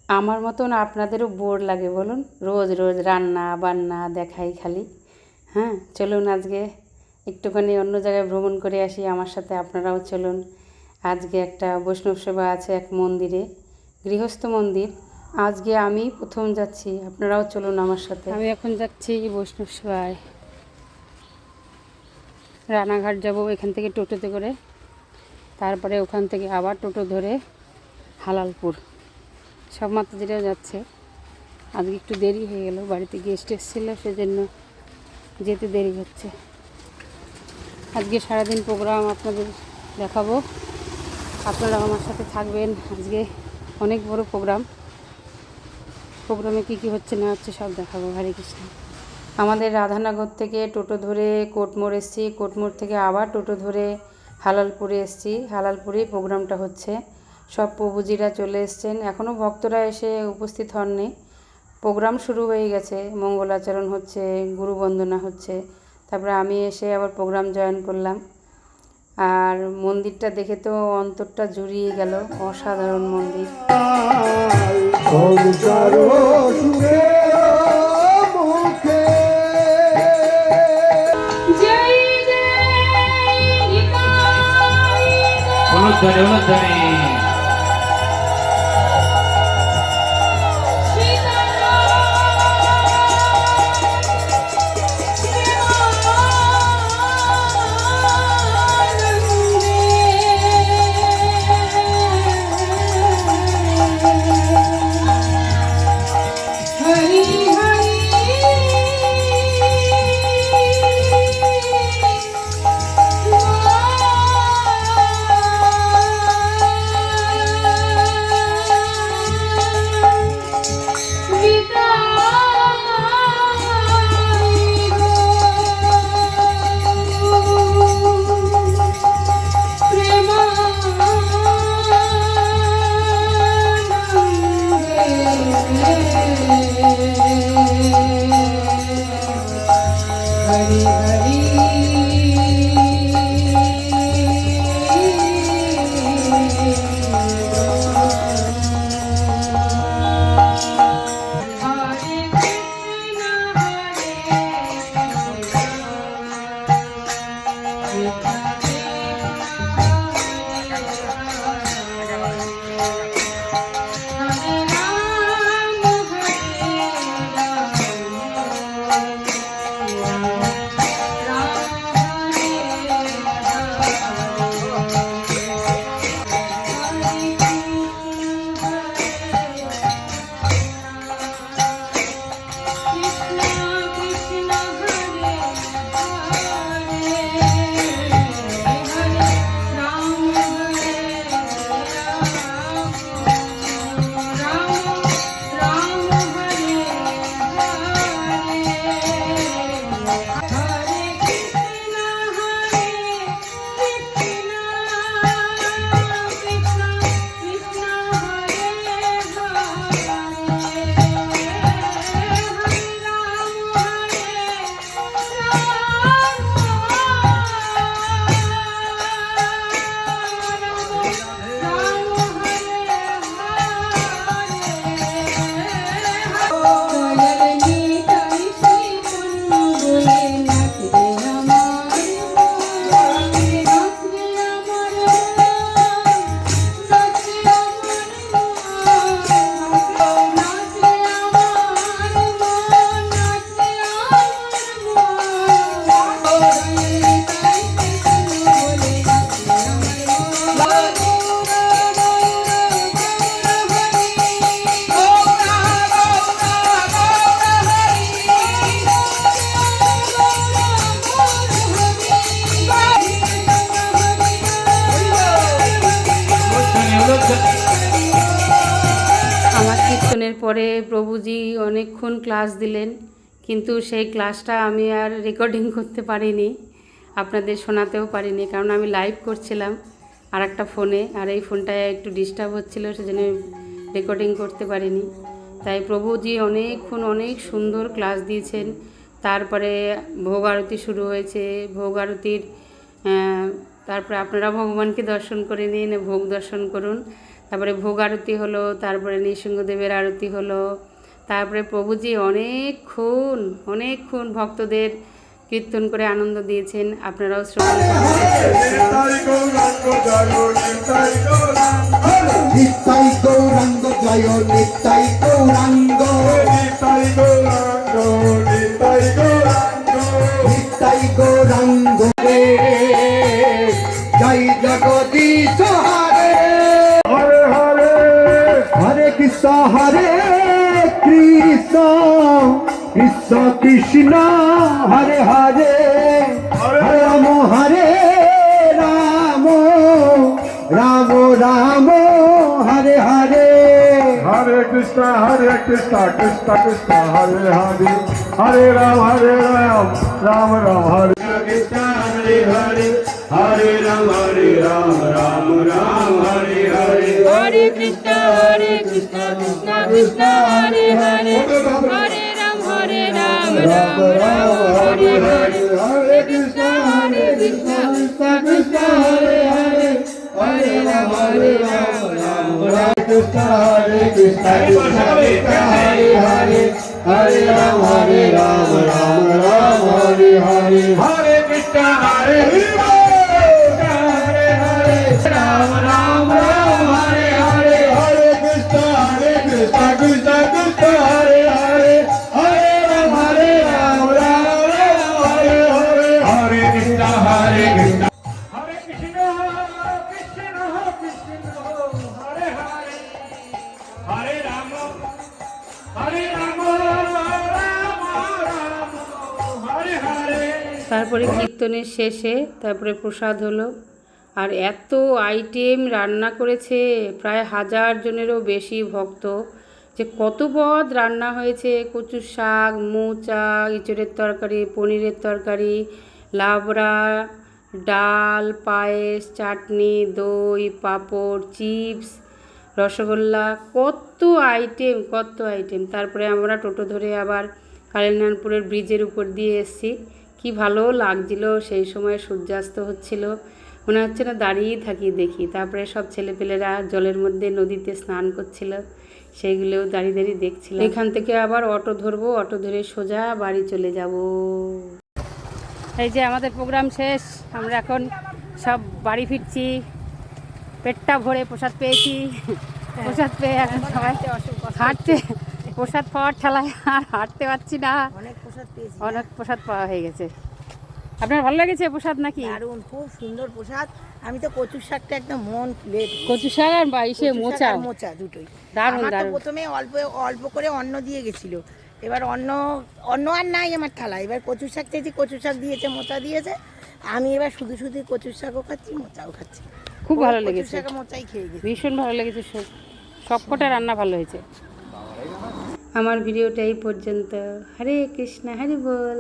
আমার মতন আপনাদেরও বোর লাগে বলুন? রোজ রোজ রান্না বান্না দেখাই খালি। হ্যাঁ, চলুন আজকে একটুখানি অন্য জায়গায় ভ্রমণ করে আসি। আমার সাথে আপনারাও চলুন। আজকে একটা বৈষ্ণব সেবা আছে এক মন্দিরে, গৃহস্থ মন্দির। আজকে আমি প্রথম যাচ্ছি, আপনারাও চলুন আমার সাথে। আমি এখন যাচ্ছি বৈষ্ণব সেবায়। রানাঘাট যাব এখান থেকে টোটোতে করে, তারপরে ওখান থেকে আবার টোটো ধরে হালালপুর। সব মাতাজিরাও যাচ্ছে। আজকে একটু দেরি হয়ে গেল, বাড়িতে গেস্ট এসেছিলো, সেজন্য যেতে দেরি হচ্ছে। আজকে সারাদিন প্রোগ্রাম আপনাদের দেখাবো, আপনারা আমার সাথে থাকবেন। আজকে অনেক বড় প্রোগ্রামে কী কী হচ্ছে না হচ্ছে সব দেখাবো। হরে কৃষ্ণ। আমাদের রাধানগর থেকে টোটো ধরে কোটমোড় এসেছি, কোটমোড় থেকে আবার টোটো ধরে হালালপুরে এসেছি। হালালপুরেই প্রোগ্রামটা হচ্ছে। সব প্রভুজিরা চলে এসছেন, এখনও ভক্তরা এসে উপস্থিত হননি। প্রোগ্রাম শুরু হয়ে গেছে, মঙ্গলাচরণ হচ্ছে, গুরু বন্দনা হচ্ছে। তারপরে আমি এসে আবার প্রোগ্রাম জয়েন করলাম। আর মন্দিরটা দেখে তো অন্তরটা জুড়িয়ে গেল, অসাধারণ মন্দির। আমার কীর্তনের পরে প্রভুজি অনেকক্ষণ ক্লাস দিলেন, কিন্তু সেই ক্লাসটা আমি আর রেকর্ডিং করতে পারিনি, আপনাদের শোনাতেও পারিনি, কারণ আমি লাইভ করছিলাম আর একটা ফোনে, আর এই ফোনটায় একটু ডিস্টার্ব হচ্ছিলো, সেজন্য রেকর্ডিং করতে পারিনি। তাই প্রভুজি অনেকক্ষণ অনেক সুন্দর ক্লাস দিয়েছেন। তারপরে ভোগ আরতি শুরু হয়েছে। ভোগ আরতির তারপরে আপনারা ভগবানকে দর্শন করে নিন, ভোগ দর্শন করুন। তারপরে ভোগ আরতি হলো, তারপরে নৃসিংহদেবের আরতি হলো, তারপরে প্রভুজি অনেকক্ষণ ভক্তদের কীর্তন করে আনন্দ দিয়েছেন। আপনারাও শ্রবণ করুন। নিতাই গৌরাঙ্গ জয় নিতাই গৌরাঙ্গ নিতাই গৌরাঙ্গ নিতাই গৌরাঙ্গ নিতাই গৌরাঙ্গ রে জয় জগদীশ হরে হরে হরে হরে কৃষ্ণ হরে কৃষ্ণ কৃষ্ণ কৃষ্ণ হরে হরে হরে রাম হরে রাম রাম রাম হরে হরে হরে কৃষ্ণ কৃষ্ণ কৃষ্ণ হরে হরে হরে রাম রাম রাম হরে কৃষ্ণ হরে হরে হরে রাম রাম রাম হরে হরে হরে কৃষ্ণ কৃষ্ণ কৃষ্ণ হরে হরে হরে রাম রাম রাম হরে হরে হরে কৃষ্ণ কৃষ্ণ কৃষ্ণ হরে হরে হরে রাম রাম রাম কৃষ্ণ কৃষ্ণ হরে হরে হরে রাম রাম রাম হরে হরে হরে কৃষ্ণ হরে হরে হরে রাম রাম রাম হরে হরে হরে কৃষ্ণ কৃষ্ণ কৃষ্ণ হরে হরে হরে রাম রাম রাম হরে হরে হরে কৃষ্ণ হরে কৃষ্ণ হরে কৃষ্ণ কৃষ্ণ কৃষ্ণ হরে হরে হরে রাম রাম রাম হরে হরে। তারপরে কীর্তনের শেষে তারপরে প্রসাদ হলো। আর এত আইটেম রান্না করেছে, প্রায় 1000 জনেরও বেশি ভক্ত, যে কত পদ রান্না হয়েছে। কচুর শাক, মোচা, ইঁচড়ের তরকারি, পনিরের তরকারি, লাবড়া, ডাল, পায়েস, চাটনি, দই, পাঁপড়, চিপস, রসগোল্লা, কত আইটেম। তারপরে আমরা টোটো ধরে আবার কালিনানপুরের ব্রিজের উপর দিয়ে এসেছি। কি ভালো লাগছিল, সেই সময় সূর্যাস্ত হচ্ছিল, মনে হচ্ছে না দাঁড়িয়েই থাকি দেখি। তারপরে সব ছেলেপেলেরা জলের মধ্যে নদীতে স্নান করছিল, সেইগুলোও দাঁড়িয়ে দেখছিলাম। এখান থেকে আবার অটো ধরবো, অটো ধরে সোজা বাড়ি চলে যাব। এই যে আমাদের প্রোগ্রাম শেষ, আমরা এখন সব বাড়ি ফিরছি। পেটটা ভরে প্রসাদ পেয়েছি, প্রসাদ পেয়ে এখন সবাই হাঁটতে, প্রসাদ পাওয়ার ঠেলায় আর হাঁটতে পারছি না। অনেক প্রসাদ পাওয়া হয়ে গেছে। আপনার ভালো লেগেছে প্রসাদ নাকি? দারুণ, খুব সুন্দর প্রসাদ। আমি তো কচুর শাকটা একদম মন খুলে, কচু শাক আর বাইশে মোচা দুটোই দারুণ আমার তো দারুণ। প্রথমে অল্প অল্প করে অন্ন দিয়ে গেছিল, এবার অন্ন আর নাই আমার থালা। এবার কচুর শাক চেয়েছি, কচুর শাক দিয়েছে, মোচা দিয়েছে। আমি এবার শুধু কচুর শাকও খাচ্ছি, মোচাও খাচ্ছি। খুব ভালো লেগেছে, কচুর শাক মোচাই খেয়ে গেছি, ভীষণ ভালো লেগেছে। সবকটা রান্না ভালো হয়েছে। আমার ভিডিওটা এই পর্যন্ত। হরে কৃষ্ণ, হরে বল।